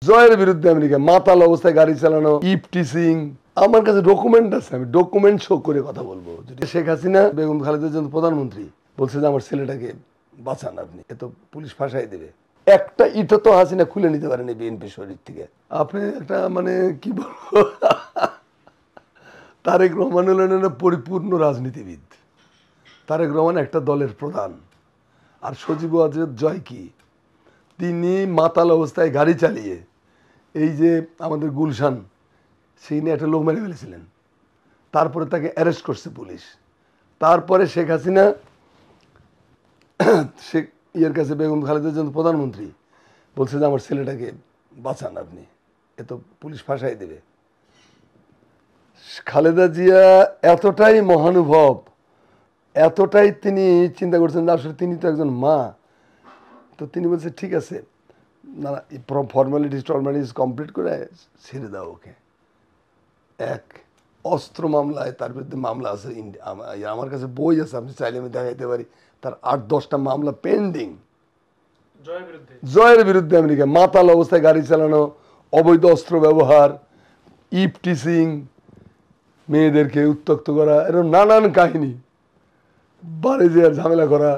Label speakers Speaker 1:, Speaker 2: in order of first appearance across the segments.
Speaker 1: জয়ের বিরুদ্ধে আমেরিকা মাতাল অবস্থায় গাড়ি চালানো, ইফটিসিং, আমার কাছে ডকুমেন্ট আছে, আমি ডকুমেন্ট শো করে কথা বলবো। যদি শেখ হাসিনা বেগম খালেদা জিয়া প্রধানমন্ত্রী বলছে যে আমার ছেলেটাকে বাঁচান আপনি, এ তো পুলিশ ফাঁসাই দেবে। একটা ইটা তো হাসিনা খুলে নিতে পারেনি বিএনপি শরীর থেকে। আপনি একটা মানে কি বলবো, তারেক রহমান হলেন পরিপূর্ণ রাজনীতিবিদ। তারেক রহমান একটা দলের প্রধান। আর সজীব ওয়াজেদ জয় কি, তিনি মাতাল অবস্থায় গাড়ি চালিয়ে এই যে আমাদের গুলশান সেই নিয়ে একটা লোক মেরে ফেলেছিলেন, তারপরে তাকে অ্যারেস্ট করছে পুলিশ। তারপরে শেখ হাসিনা শেখ ইয়ের কাছে বেগম খালেদা জিয়া প্রধানমন্ত্রী বলছে যে আমার ছেলেটাকে বাঁচান আপনি, এ তো পুলিশ ফাঁসাই দেবে। খালেদা জিয়া এতটাই মহানুভব, এতটাই তিনি চিন্তা করছেন যে আসলে তিনি তো একজন মা, তো তিনি বলছে ঠিক আছে না, ফর্মালিটিস কমপ্লিট করে ছেড়ে দাও ওকে। এক অস্ত্র মামলায় তার বিরুদ্ধে মামলা আছে, আমার কাছে বই আছে, আপনি চাইলে আমি দেখাইতে পারি। তার 8-10টা মামলা পেন্ডিং জয়ের বিরুদ্ধে আমেরিকা মাতাল অবস্থায় গাড়ি চালানো, অবৈধ অস্ত্র ব্যবহার, ইফটিসিং, মেয়েদেরকে উত্ত্যক্ত করা, এরকম নানান কাহিনী, বাড়ি যে ঝামেলা করা।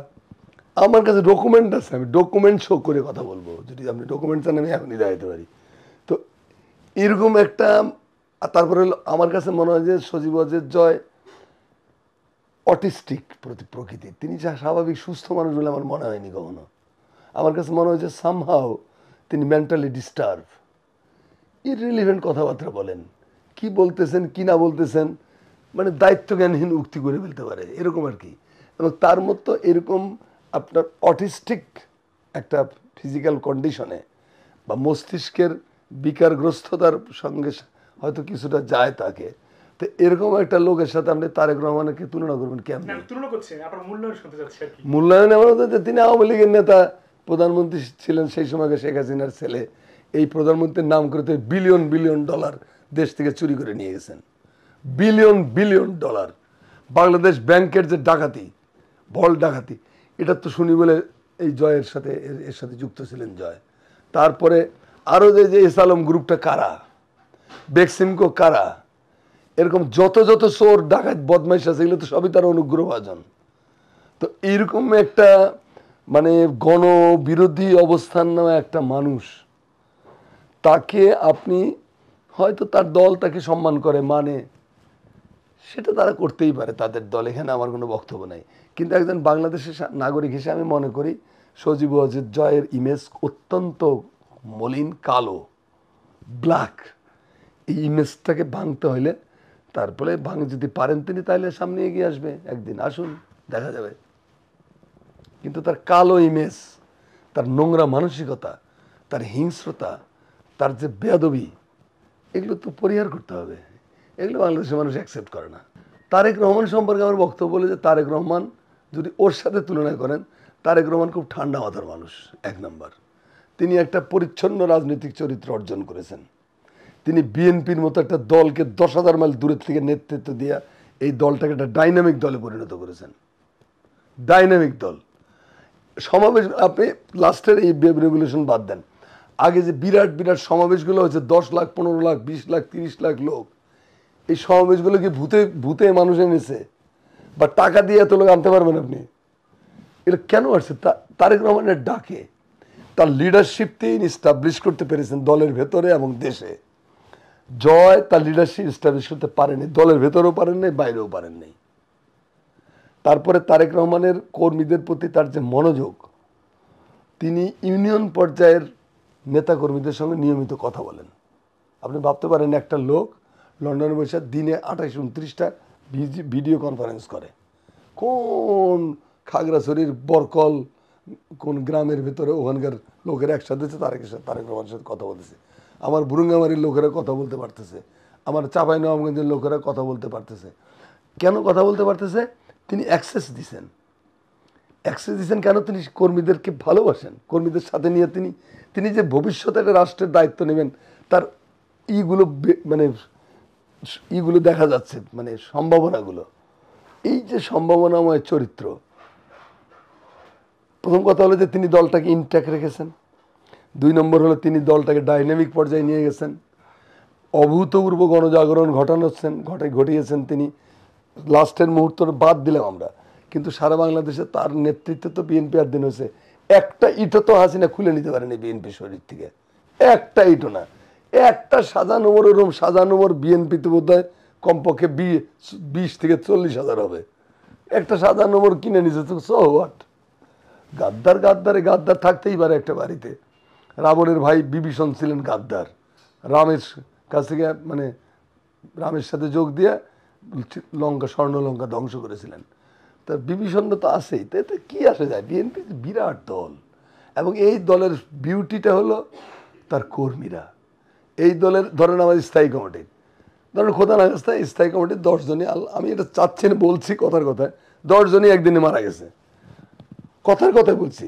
Speaker 1: আমার কাছে ডকুমেন্ট আছে, আমি ডকুমেন্ট শো করে কথা বলবো। যদি আপনি ডকুমেন্ট চান আমি এখনই দেখাইতে পারি। তো এরকম একটা, তারপরে আমার কাছে মনে হয় যে সজীব ওয়াজেদ জয় অটিস্টিক প্রকৃতির, তিনি যা স্বাভাবিক সুস্থ মানুষ বলে আমার মনে হয়নি কখনো। আমার কাছে মনে হয় যে সামহাও তিনি মেন্টালি ডিস্টার্ব, ইররিলিভেন্ট কথাবার্তা বলেন, কি বলতেছেন কি না বলতেছেন, মানে দায়িত্বজ্ঞানহীন উক্তি করে ফেলতে পারে এরকম আর কি। এবং তার মতো এরকম আপনার অটিস্টিক একটা ফিজিক্যাল কন্ডিশনে বা মস্তিষ্কের বিকারগ্রস্ততার সঙ্গে হয়তো কিছুটা যায় তাকে, তো এরকম একটা লোকের সাথে আপনি তারেক রহমানকে তুলনা করবেন কেমন? মূল্যায়ন এমন হতো যে তিনি আওয়ামী লীগের নেতা, প্রধানমন্ত্রী ছিলেন সেই সময় শেখ হাসিনার ছেলে। এই প্রধানমন্ত্রীর নাম করে বিলিয়ন বিলিয়ন ডলার দেশ থেকে চুরি করে নিয়ে গেছেন, বিলিয়ন বিলিয়ন ডলার। বাংলাদেশ ব্যাংকের যে ডাকাতি, বল ডাকাতি, এটা তো শুনি বলে এই জয়ের সাথে এর সাথে যুক্ত ছিলেন জয়। তারপরে আরও যে এস আলম গ্রুপটা কারা, বেক্সিমকো কারা, এরকম যত যত চোর ডাকাত বদমাইশ আছে এগুলো তো সবই তার অনুগ্রহভাজন। তো এইরকম একটা মানে গণবিরোধী অবস্থান নেওয়া একটা মানুষ, তাকে আপনি হয়তো তার দল তাকে সম্মান করে, মানে সেটা তারা করতেই পারে তাদের দল, এখানে আমার কোনো বক্তব্য নাই। কিন্তু একজন বাংলাদেশের নাগরিক হিসেবে আমি মনে করি সজীব ওয়াজেদ জয়ের ইমেজ অত্যন্ত মলিন, কালো, ব্ল্যাক। এই ইমেজটাকে ভাঙতে হলে, তারপরে যদি পারেন তিনি তাহলে সামনে এগিয়ে আসবে, একদিন আসুন দেখা যাবে। কিন্তু তার কালো ইমেজ, তার নোংরা মানসিকতা, তার হিংস্রতা, তার যে বেয়াদবি, এগুলো তো পরিহার করতে হবে। এগুলো বাংলাদেশের মানুষ অ্যাকসেপ্ট করে না। তারেক রহমান সম্পর্কে আমার বক্তব্য বলে যে তারেক রহমান যদি ওর সাথে তুলনা করেন, তারেক রহমান খুব ঠান্ডা মাথার মানুষ। এক নম্বর, তিনি একটা পরিচ্ছন্ন রাজনৈতিক চরিত্র অর্জন করেছেন। তিনি বিএনপির মতো একটা দলকে 10,000 মাইল দূরের থেকে নেতৃত্ব দিয়ে এই দলটাকে একটা ডাইনামিক দলে পরিণত করেছেন। ডাইনামিক দল। সমাবেশ, আপনি লাস্টের এই রেগুলেশন বাদ দেন, আগে যে বিরাট বিরাট সমাবেশগুলো হয়েছে 10 লাখ, 15 লাখ, 20 লাখ, 30 লাখ লোক, এই সমাবেশগুলো কি ভূতে মানুষ এনেছে বা টাকা দিয়ে এত লোক আনতে পারবেন আপনি? এটা কেন আসছে? তারেক রহমানের ডাকে, তার লিডারশিপ তিনি ইস্টাবলিশ করতে পেরেছেন দলের ভেতরে এবং দেশে। জয় তার লিডারশিপ ইস্টাবলিশ করতে পারেনি, দলের ভেতরেও পারেন নাই, বাইরেও পারেন নাই। তারপরে তারেক রহমানের কর্মীদের প্রতি তার যে মনোযোগ, তিনি ইউনিয়ন পর্যায়ের নেতাকর্মীদের সঙ্গে নিয়মিত কথা বলেন। আপনি ভাবতে পারেন একটা লোক লন্ডনে বসে দিনে 28-29টা ভিডিও কনফারেন্স করে, কোন খাগড়াছড়ির বরকল কোন গ্রামের ভেতরে ওখানকার লোকেরা একসাথে তারেক রহমানের সাথে কথা বলতেছে। আমার বুরুঙ্গামারির লোকেরা কথা বলতে পারতেছে, আমার চাঁপাইনবাবগঞ্জের লোকেরা কথা বলতে পারতেছে। কেন কথা বলতে পারতেছে? তিনি অ্যাক্সেস দিছেন। কেন? তিনি কর্মীদেরকে ভালোবাসেন, কর্মীদের সাথে নিয়ে তিনি যে ভবিষ্যতে একটা রাষ্ট্রের দায়িত্ব নেবেন, তার ইগুলো দেখা যাচ্ছে, মানে সম্ভাবনাগুলো। এই যে সম্ভাবনাময় চরিত্র, প্রথম কথা হলো যে তিনি দলটাকে ইনট্যাক্ট রেখেছেন। 2 নম্বর হলো তিনি দলটাকে ডাইনামিক পর্যায়ে নিয়ে গেছেন, অভূতপূর্ব গণজাগরণ ঘটিয়েছেন তিনি। লাস্টের মুহূর্ত বাদ দিলাম আমরা, কিন্তু সারা বাংলাদেশে তার নেতৃত্বে তো বিএনপি আর দিন হয়েছে, একটা ইটও তো হাসিনা খুলে নিতে পারেনি বিএনপি শরীর থেকে, একটা ইটও না। একটা সাজানো ওরম সাজানো বিএনপিতে বোধ হয় কমপক্ষে 20 থেকে 40,000 হবে। একটা সাজানো কিনে নিছে তো, সো হোয়াট। গাদ্দার থাকতেই পারে একটা বাড়িতে। রাবণের ভাই বিভীষণ ছিলেন গাদ্দার, রামের কাছ থেকে মানে রামের সাথে যোগ দিয়ে স্বর্ণ লঙ্কা ধ্বংস করেছিলেন। তা বিভীষণ তো আছেই, তাতে কি আসে যায়। বিএনপি বিরাট দল, এবং এই দলের বিউটিটা হলো তার কর্মীরা। এই দলের ধরেন আমাদের স্থায়ী কমিটি, ধরেন খোদা না স্থায়ী কমিটির 10 জনই, আমি এটা চাচ্ছি না বলছি কথার কথায়, 10 জনই একদিনে মারা গেছে, কথার কথায় বলছি।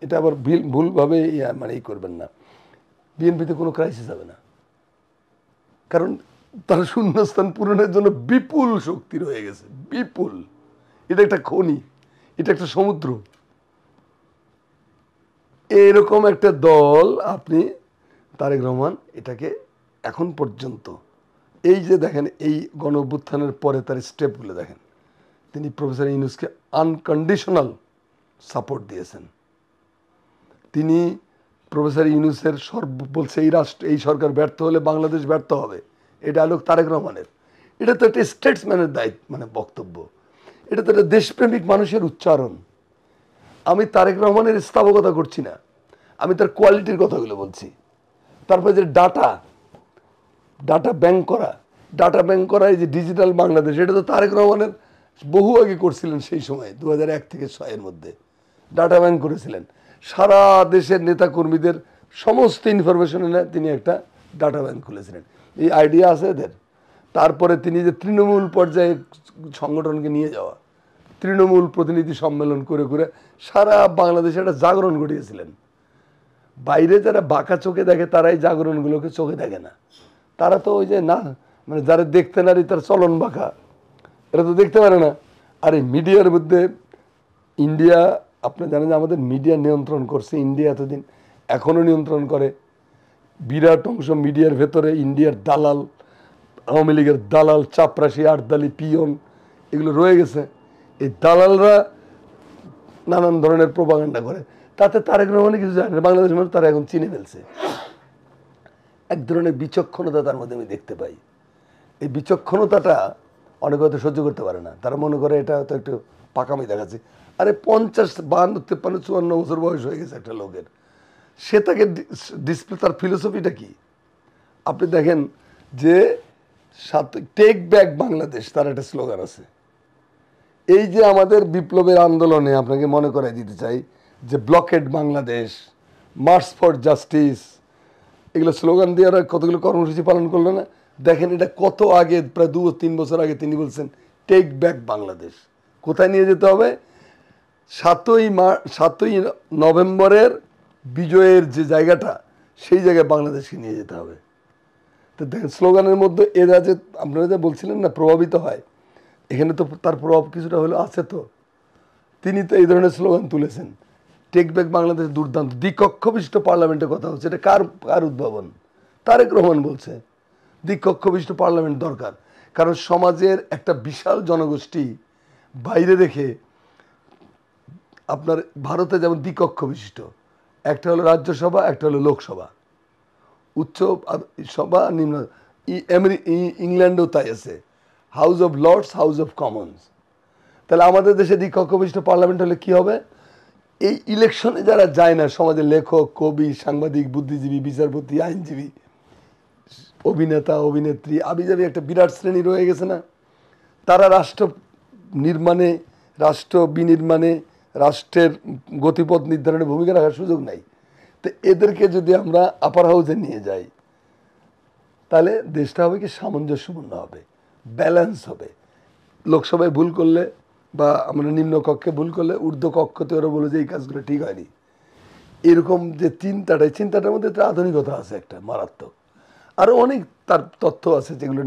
Speaker 1: এটা আবার ভুলভাবে মানে করবেন না। বিএনপিতে কোনো ক্রাইসিস হবে না, কারণ তার শূন্যস্থান পূরণের জন্য বিপুল শক্তি রয়ে গেছে, বিপুল। এটা একটা খনি, এটা একটা সমুদ্র। এরকম একটা দল আপনি তারেক রহমান এটাকে এখন পর্যন্ত এই যে দেখেন, এই গণ অভ্যুত্থানের পরে তার স্টেপগুলো দেখেন, তিনি প্রফেসর ইউনূসকে আনকন্ডিশনাল সাপোর্ট দিয়েছেন। তিনি প্রফেসর ইউনূসের বলছে এই সরকার ব্যর্থ হলে বাংলাদেশ ব্যর্থ হবে, এই ডায়লগ তারেক রহমানের। এটা তো একটা স্টেটসম্যানের দায়িত্ব, মানে বক্তব্য। এটা তো একটা দেশপ্রেমিক মানুষের উচ্চারণ। আমি তারেক রহমানের স্থাবকতা করছি না, আমি তার কোয়ালিটির কথাগুলো বলছি। তারপরে যে ডাটা ব্যাংক করা, এই যে ডিজিটাল বাংলাদেশ, এটা তো তারেক রহমানের বহু আগে করছিলেন। সেই সময় 2001 থেকে 2006 মধ্যে ডাটা ব্যাংক করেছিলেন। সারা দেশের নেতাকর্মীদের সমস্ত ইনফরমেশন এনে তিনি একটা ডাটা ব্যাংক খুলেছিলেন। এই আইডিয়া আছে এদের। তারপরে তিনি যে তৃণমূল পর্যায়ে সংগঠনকে নিয়ে যাওয়া, তৃণমূল প্রতিনিধি সম্মেলন করে করে সারা বাংলাদেশে একটা জাগরণ ঘটিয়েছিলেন। বাইরে যারা বাঁকা চোখে দেখে তারা এই জাগরণগুলোকে চোখে দেখে না। তারা তো ওই যে না, মানে যারা দেখতে নারী তার চলন বাঁকা, এরা তো দেখতে পারে না। আর এই মিডিয়ার মধ্যে ইন্ডিয়া, আপনি জানেন যে আমাদের মিডিয়া নিয়ন্ত্রণ করছে ইন্ডিয়া এতদিন, এখনও নিয়ন্ত্রণ করে। বিরাট অংশ মিডিয়ার ভেতরে ইন্ডিয়ার দালাল, আওয়ামী লীগের দালাল, চাপরাশি, আটদালি, পিয়ন, এগুলো রয়ে গেছে। এই দালালরা নানান ধরনের প্রোপাগান্ডা করে, তাতে তারেক রহমানের কিছু জানে না। বাংলাদেশের মানুষ তারা এখন চিনে ফেলছে। এক ধরনের বিচক্ষণতা তার মধ্যে আমি দেখতে পাই। এই বিচক্ষণতাটা অনেকে হয়তো সহ্য করতে পারে না। তারা মনে করে এটা হয়তো একটু পাকামি দেখাচ্ছে। আরে 50, 52, 53, 54 বছর বয়স হয়ে গেছে একটা লোকের, সে তাকে ডিসপ্লে, তার ফিলোসফিটা কি আপনি দেখেন। যে টেক ব্যাক বাংলাদেশ, তার একটা স্লোগান আছে। এই যে আমাদের বিপ্লবের আন্দোলনে আপনাকে মনে করাই দিতে চাই যে blocked Bangladesh, March for justice, এগুলো স্লোগান দিয়ে ওরা কতগুলো কর্মসূচি পালন করলো না। দেখেন এটা কত আগে, প্রায় 2-3 বছর আগে তিনি বলছেন টেক ব্যাক বাংলাদেশ। কোথায় নিয়ে যেতে হবে? 7ই নভেম্বরের বিজয়ের যে জায়গাটা, সেই জায়গায় বাংলাদেশকে নিয়ে যেতে হবে। তো দেখেন স্লোগানের মধ্যে এরা যে আপনারা যা বলছিলেন না প্রভাবিত হয়, এখানে তো তার প্রভাব কিছুটা হলেও আছে। তো তিনি তো এই ধরনের স্লোগান তুলেছেন। টেক ব্যাক বাংলাদেশ দুর্দান্ত। দ্বিকক্ষ বিশিষ্ট পার্লামেন্টের কথা হচ্ছে, এটা কার উদ্ভাবন? তারেক রহমান বলছে দ্বিকক্ষ বিশিষ্ট পার্লামেন্ট দরকার। কারণ সমাজের একটা বিশাল জনগোষ্ঠী বাইরে রেখে, আপনার ভারতে যেমন দ্বিকক্ষ বিশিষ্ট, একটা হলো রাজ্যসভা, একটা হলো লোকসভা, উচ্চ সভা, নিম্ন। ইংল্যান্ডেও তাই আছে, House of Lords, House of Commons. তাহলে আমাদের দেশে দ্বিকক্ষ বিশিষ্ট পার্লামেন্ট হলে কি হবে? এই ইলেকশনে যারা যায় না, সমাজের লেখক, কবি, সাংবাদিক, বুদ্ধিজীবী, বিচারপতি, আইনজীবী, অভিনেতা, অভিনেত্রী, আবিজাবি একটা বিরাট শ্রেণী রয়ে গেছে না, তারা রাষ্ট্র নির্মাণে, রাষ্ট্র বিনির্মাণে, রাষ্ট্রের গতিপথ নির্ধারণে ভূমিকা রাখার সুযোগ নাই। তো এদেরকে যদি আমরা আপার হাউসে নিয়ে যাই, তাহলে দেশটা হবে কি সামঞ্জস্যপূর্ণ হবে, ব্যালেন্স হবে। লোকসভায় ভুল করলে বা আমরা নিম্ন কক্ষে ভুল করলে ঊর্ধ্ব কক্ষতে ওরা বলে যে এই কাজগুলো ঠিক হয়নি। এরকম যে চিন্তাটার মধ্যে একটা আধুনিকতা আছে, একটা মারাত্মক। আরও অনেক তার তথ্য আছে যেগুলো